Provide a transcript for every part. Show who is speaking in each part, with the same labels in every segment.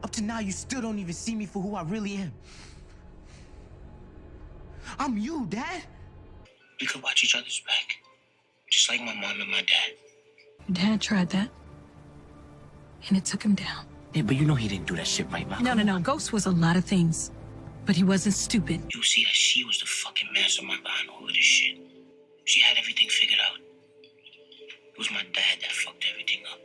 Speaker 1: Up to now, you still don't even see me for who I really am. I'm you, Dad.
Speaker 2: We could watch each other's back. Just like my mom and my dad.
Speaker 3: Dad tried that. And it took him down.
Speaker 1: Yeah, but you know he didn't do that shit right, Mom.
Speaker 3: No. Ghost was a lot of things. But he wasn't stupid.
Speaker 2: You'll see that she was the fucking mastermind behind all of this shit. She had everything figured out. It was my dad that fucked everything up.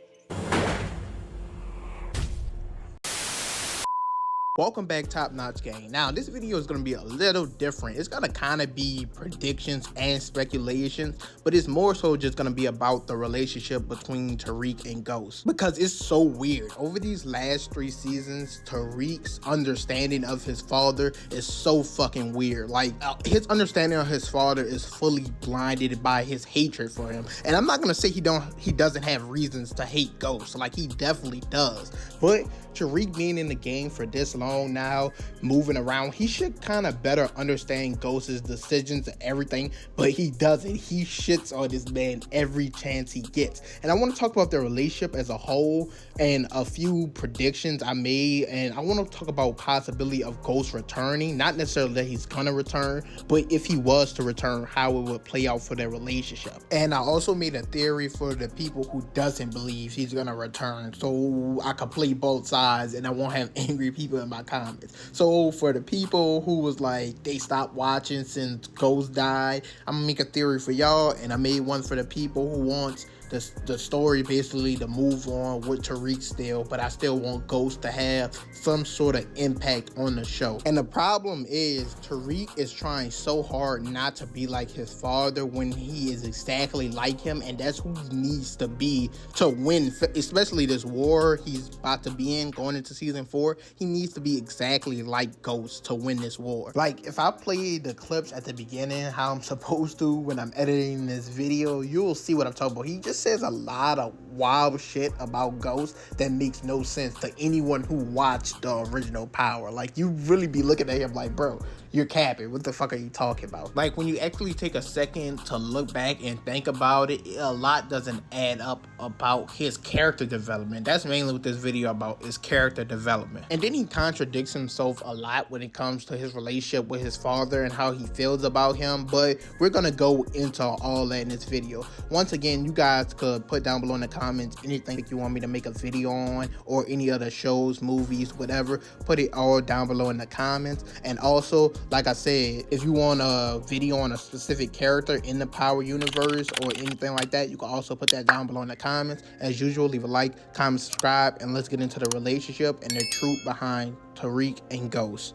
Speaker 4: Welcome back, Top Notch Gang. Now, this video is going to be a little different. It's going to kind of be predictions and speculations, but it's more so just going to be about the relationship between Tariq and Ghost, because it's so weird. Over these last 3 seasons, Tariq's understanding of his father is so fucking weird. Like, his understanding of his father is fully blinded by his hatred for him. And I'm not going to say he doesn't have reasons to hate Ghost. Like, he definitely does. But Tariq being in the game for this long now, moving around, he should kind of better understand Ghost's decisions and everything, but he doesn't. He shits on this man every chance he gets. And I want to talk about their relationship as a whole and a few predictions I made, and I want to talk about possibility of Ghost returning. Not necessarily that he's gonna return, but if he was to return, how it would play out for their relationship. And I also made a theory for the people who doesn't believe he's gonna return, so I could play both sides and I won't have angry people in my comments. So for the people who was like they stopped watching since Ghost died, I'm gonna make a theory for y'all, and I made one for the people who wants the story basically to move on with Tariq still, but I still want Ghost to have some sort of impact on the show. And the problem is Tariq is trying so hard not to be like his father when he is exactly like him, and that's who he needs to be to win, especially this war he's about to be in going into season 4. He needs to be exactly like Ghost to win this war. Like, if I play the clips at the beginning how I'm supposed to when I'm editing this video, you'll see what I'm talking about. He just says a lot of wild shit about Ghost that makes no sense to anyone who watched the original Power. Like, you really be looking at him like, bro, you're capping. What the fuck are you talking about? Like, when you actually take a second to look back and think about it, a lot doesn't add up about his character development. That's mainly what this video about, is character development. And then he contradicts himself a lot when it comes to his relationship with his father and how he feels about him, but we're gonna go into all that in this video. Once again, you guys could put down below in the comments anything that you want me to make a video on, or any other shows, movies, whatever. Put it all down below in the comments. And also, like I said, if you want a video on a specific character in the Power universe or anything like that, you can also put that down below in the comments. As usual, leave a like, comment, subscribe, and let's get into the relationship and the truth behind Tariq and Ghost.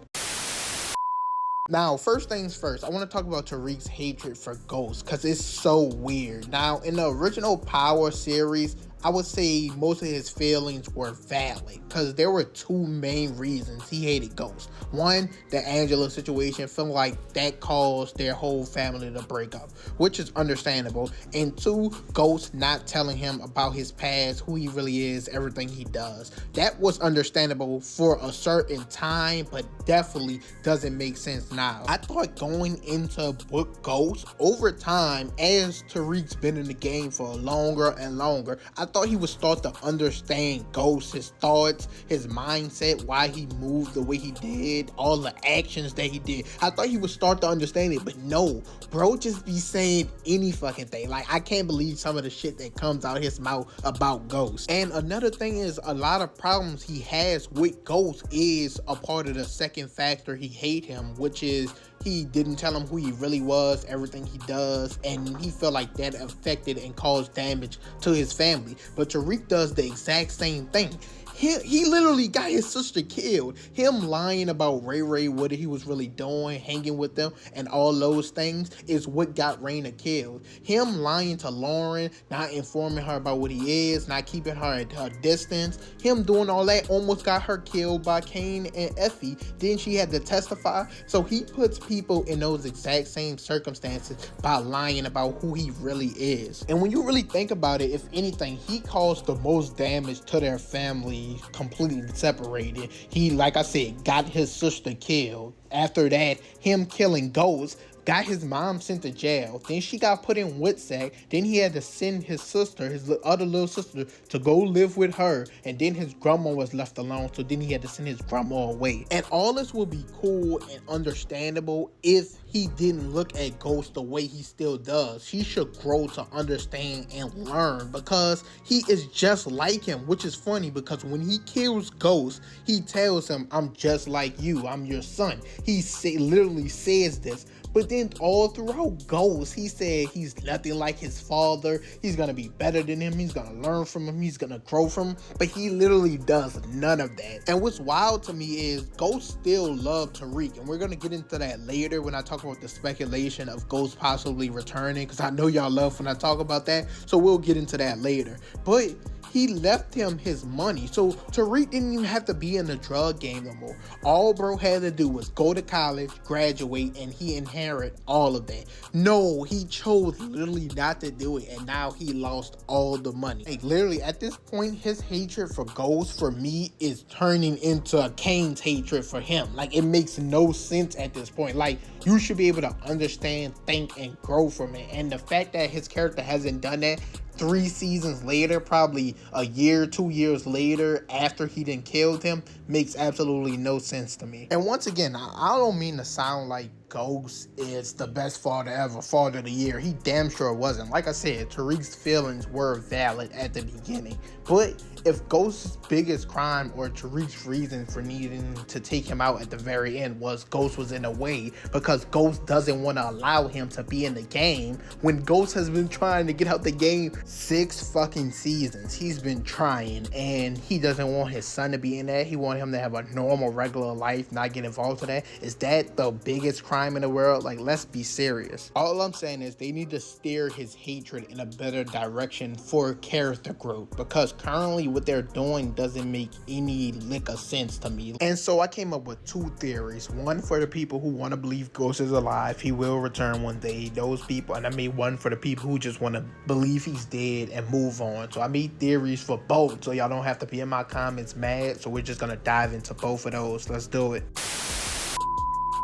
Speaker 4: Now, first things first, I want to talk about Tariq's hatred for Ghost, because it's so weird. Now, in the original Power series, I would say most of his feelings were valid, because there were 2 main reasons he hated Ghost. One, the Angela situation, feeling like that caused their whole family to break up, which is understandable. And 2, Ghost not telling him about his past, who he really is, everything he does. That was understandable for a certain time, but definitely doesn't make sense now. I thought going into book Ghost, over time, as Tariq's been in the game for longer and longer, I thought he would start to understand Ghost, his thoughts, his mindset, why he moved the way he did, all the actions that he did. I thought he would start to understand it, but no, bro just be saying any fucking thing. Like, I can't believe some of the shit that comes out his mouth about Ghost. And another thing is, a lot of problems he has with Ghost is a part of the second factor he hate him, which is he didn't tell him who he really was, everything he does, and he felt like that affected and caused damage to his family. But Tariq does the exact same thing. He literally got his sister killed. Him lying about Ray, what he was really doing, hanging with them, and all those things is what got Raina killed. Him lying to Lauren, not informing her about what he is, not keeping her at her distance, him doing all that almost got her killed by Kane and Effie. Then she had to testify. So he puts people in those exact same circumstances by lying about who he really is. And when you really think about it, if anything, he caused the most damage to their family, completely separated. He, like I said, got his sister killed. After that, him killing Ghost got his mom sent to jail, then she got put in Woodsack, then he had to send his sister, his other little sister, to go live with her, and then his grandma was left alone, so then he had to send his grandma away. And all this would be cool and understandable if he didn't look at Ghost the way he still does. He should grow to understand and learn, because he is just like him, which is funny because when he kills Ghost, he tells him, "I'm just like you, I'm your son." He literally says this. But then all throughout Ghost, he said he's nothing like his father. He's going to be better than him. He's going to learn from him. He's going to grow from him. But he literally does none of that. And what's wild to me is Ghost still loved Tariq. And we're going to get into that later when I talk about the speculation of Ghost possibly returning, because I know y'all love when I talk about that. So we'll get into that later. But he left him his money. So Tariq didn't even have to be in the drug game no more. All bro had to do was go to college, graduate, and he inherit all of that. No, he chose literally not to do it, and now he lost all the money. Like literally at this point, his hatred for Ghost for me is turning into Kane's hatred for him. Like it makes no sense at this point. Like you should be able to understand, think, and grow from it. And the fact that his character hasn't done that 3 seasons later, probably a year, 2 years later, after he done killed him, makes absolutely no sense to me. And once again, I don't mean to sound like Ghost is the best father ever, father of the year. He damn sure wasn't. Like I said, Tariq's feelings were valid at the beginning. But if Ghost's biggest crime or Tariq's reason for needing to take him out at the very end was Ghost was in the way because Ghost doesn't want to allow him to be in the game, when Ghost has been trying to get out the game 6 fucking seasons. He's been trying, and he doesn't want his son to be in that. He wants him to have a normal, regular life, not get involved in that. Is that the biggest crime in the world? Like, let's be serious. All I'm saying is they need to steer his hatred in a better direction for character growth, because currently what they're doing doesn't make any lick of sense to me. And so I came up with 2 theories. One for the people who want to believe Ghost is alive, he will return one day, those people, and I made one for the people who just want to believe he's dead and move on. So I made theories for both, so y'all don't have to be in my comments mad. So we're just gonna dive into both of those. Let's do it.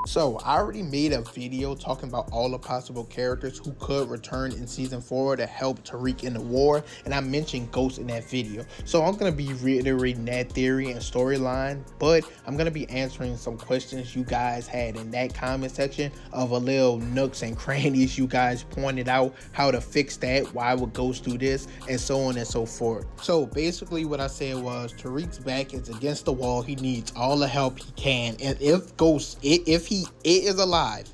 Speaker 4: So I already made a video talking about all the possible characters who could return in season 4 to help Tariq in the war, and I mentioned Ghost in that video. So I'm going to be reiterating that theory and storyline, but I'm going to be answering some questions you guys had in that comment section of a little nooks and crannies you guys pointed out, how to fix that, why would Ghost do this, and so on and so forth. So basically what I said was Tariq's back is against the wall. He needs all the help he can, and if Ghost, if he is alive,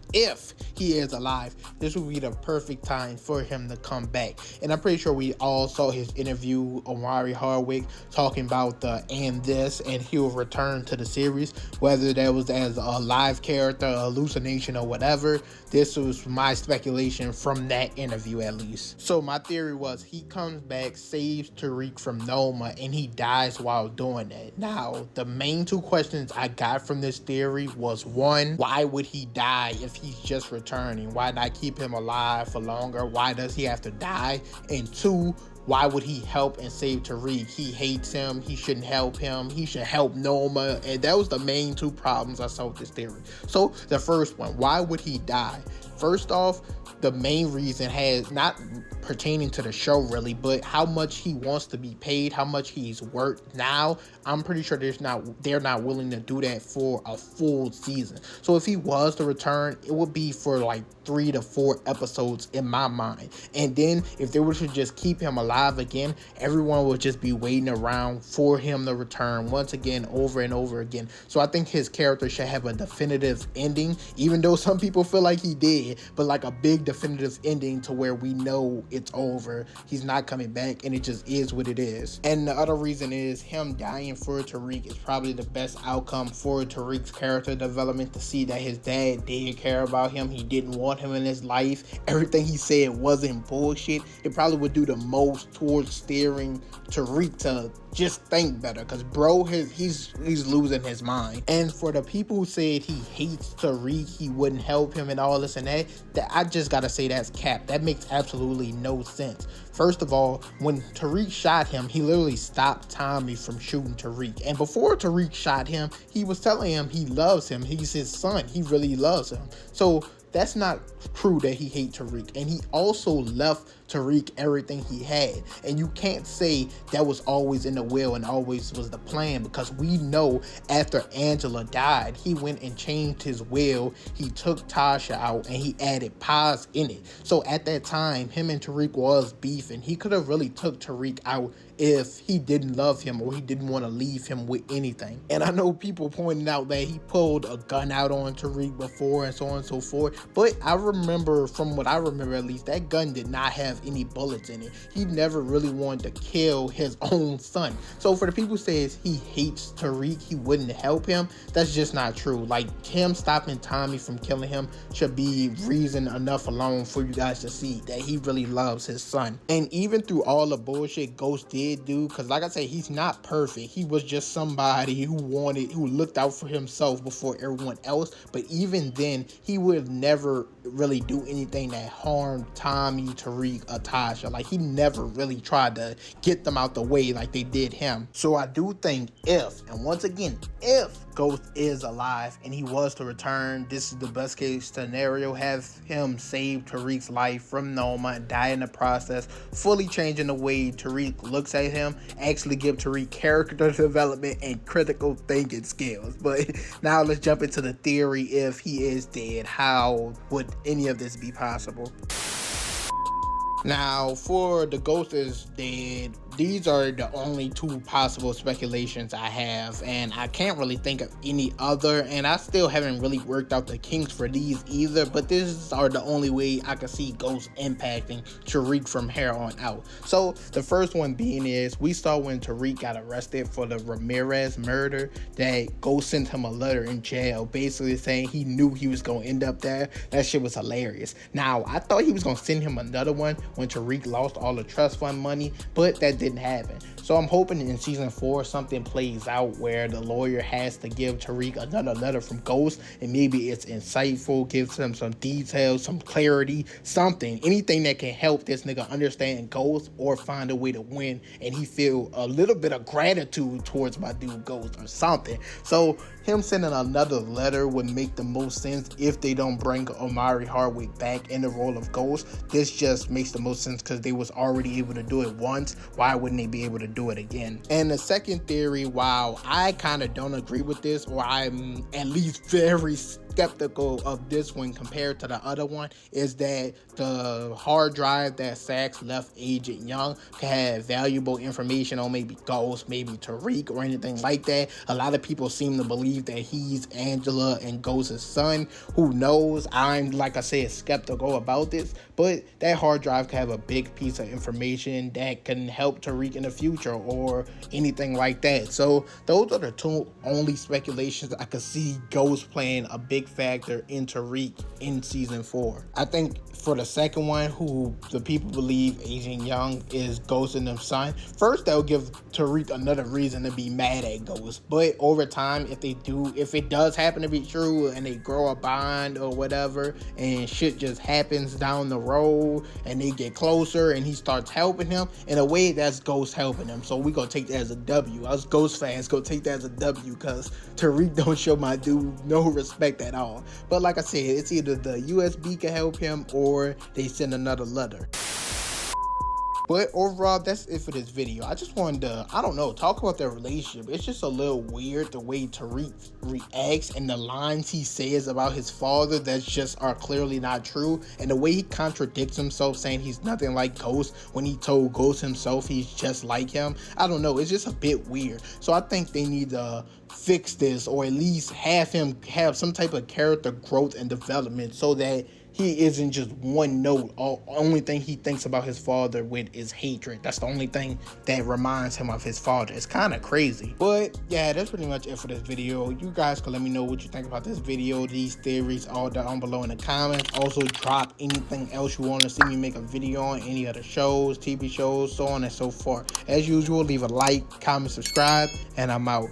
Speaker 4: this would be the perfect time for him to come back. And I'm pretty sure we all saw his interview, Omari Hardwick, talking about the and he'll return to the series, whether that was as a live character, a hallucination, or whatever. This was my speculation from that interview, at least. So my theory was he comes back, saves Tariq from Noma, and he dies while doing that. Now, the main 2 questions I got from this theory was, 1, why would he die if he's just returning? Why not keep him alive for longer? Why does he have to die? And 2, why would he help and save Tariq? He hates him. He shouldn't help him. He should help Noma. And that was the main 2 problems I saw with this theory. So the first one, why would he die? First off, the main reason has not pertaining to the show really, but how much he wants to be paid, how much he's worth now. I'm pretty sure they're not willing to do that for a full season. So if he was to return, it would be for like 3 to 4 episodes in my mind. And then if they were to just keep him alive again, everyone would just be waiting around for him to return once again, over and over again. So I think his character should have a definitive ending, even though some people feel like he did, but like a big definitive ending to where we know it's over, he's not coming back, and it just is what it is. And the other reason is him dying for Tariq is probably the best outcome for Tariq's character development, to see that his dad did care about him. He didn't want him in his life. Everything he said wasn't bullshit. It probably would do the most towards steering Tariq to just think better, because bro, he's losing his mind. And for the people who said he hates Tariq, he wouldn't help him and all this and that I just gotta say that's cap. That makes absolutely no sense. First of all, when Tariq shot him, he literally stopped Tommy from shooting Tariq. And before Tariq shot him, he was telling him he loves him. He's his son. He really loves him. So that's not true that he hates Tariq. And he also left Tariq everything he had. And you can't say that was always in the will and always was the plan, because we know after Angela died, he went and changed his will. He took Tasha out and he added Paz in it. So at that time, him and Tariq was beefing. He could have really took Tariq out if he didn't love him or he didn't want to leave him with anything. And I know people pointing out that he pulled a gun out on Tariq before and so on and so forth, but I remember, from what I remember at least, that gun did not have any bullets in it. He never really wanted to kill his own son. So for the people who says he hates Tariq, he wouldn't help him, that's just not true. Like, him stopping Tommy from killing him should be reason enough alone for you guys to see that he really loves his son. And even through all the bullshit Ghost did do, because like I said, he's not perfect. He was just somebody who looked out for himself before everyone else. But even then, he would never really do anything that harmed Tommy, Tariq, or Tasha. Like, he never really tried to get them out the way like they did him. So I do think if, and once again, if Ghost is alive and he was to return, this is the best case scenario. Have him save Tariq's life from Noma and die in the process, fully changing the way Tariq looks at him, actually give Tariq character development and critical thinking skills. But now let's jump into the theory. If he is dead, how would any of this be possible? Now, for the Ghost is dead, these are the only two possible speculations I have, and I can't really think of any other, and I still haven't really worked out the kinks for these either, but these are the only way I can see Ghost impacting Tariq from here on out. So the first one being is, we saw when Tariq got arrested for the Ramirez murder that Ghost sent him a letter in jail basically saying he knew he was going to end up there. That shit was hilarious. Now, I thought he was going to send him another one when Tariq lost all the trust fund money, but that didn't happen. So I'm hoping in season 4 something plays out where the lawyer has to give Tariq another letter from Ghost, and maybe it's insightful, gives him some details, some clarity, something, anything that can help this nigga understand Ghost or find a way to win, and he feel a little bit of gratitude towards my dude Ghost or something. So him sending another letter would make the most sense if they don't bring Omari Hardwick back in the role of Ghost. This just makes the most sense because they was already able to do it once. Why wouldn't they be able to do it again? And the second theory, while I kind of don't agree with this, or I'm at least very skeptical of this one compared to the other one, is that the hard drive that Saxe left Agent Young can have valuable information on maybe Ghost, maybe Tariq, or anything like that. A lot of people seem to believe that he's Angela and Ghost's son. Who knows? I'm, like I said, skeptical about this, but that hard drive can have a big piece of information that can help Tariq in the future or anything like that. So those are the two only speculations I could see Ghost playing a big factor in Tariq in season 4. I think for the second one, who the people believe Agent Young is Ghost and them son, first they'll give Tariq another reason to be mad at Ghost, but over time, if it does happen to be true and they grow a bond or whatever and shit just happens down the road and they get closer and he starts helping him, in a way that's Ghost helping him. So we gonna take that as a W. Us Ghost fans gonna take that as a W, because Tariq don't show my dude no respect at all. But like I said, it's either the USB can help him or they send another letter. But overall, that's it for this video. I just wanted to, I don't know, talk about their relationship. It's just a little weird the way Tariq reacts and the lines he says about his father that just are clearly not true. And the way he contradicts himself, saying he's nothing like Ghost when he told Ghost himself he's just like him. I don't know, it's just a bit weird. So I think they need to fix this, or at least have him have some type of character growth and development so that he isn't just one note. Only thing he thinks about his father with is hatred. That's the only thing that reminds him of his father. It's kind of crazy. But yeah, that's pretty much it for this video. You guys can let me know what you think about this video, these theories, all down below in the comments. Also, drop anything else you want to see me make a video on, any other shows, TV shows, so on and so forth. As usual, leave a like, comment, subscribe, and I'm out.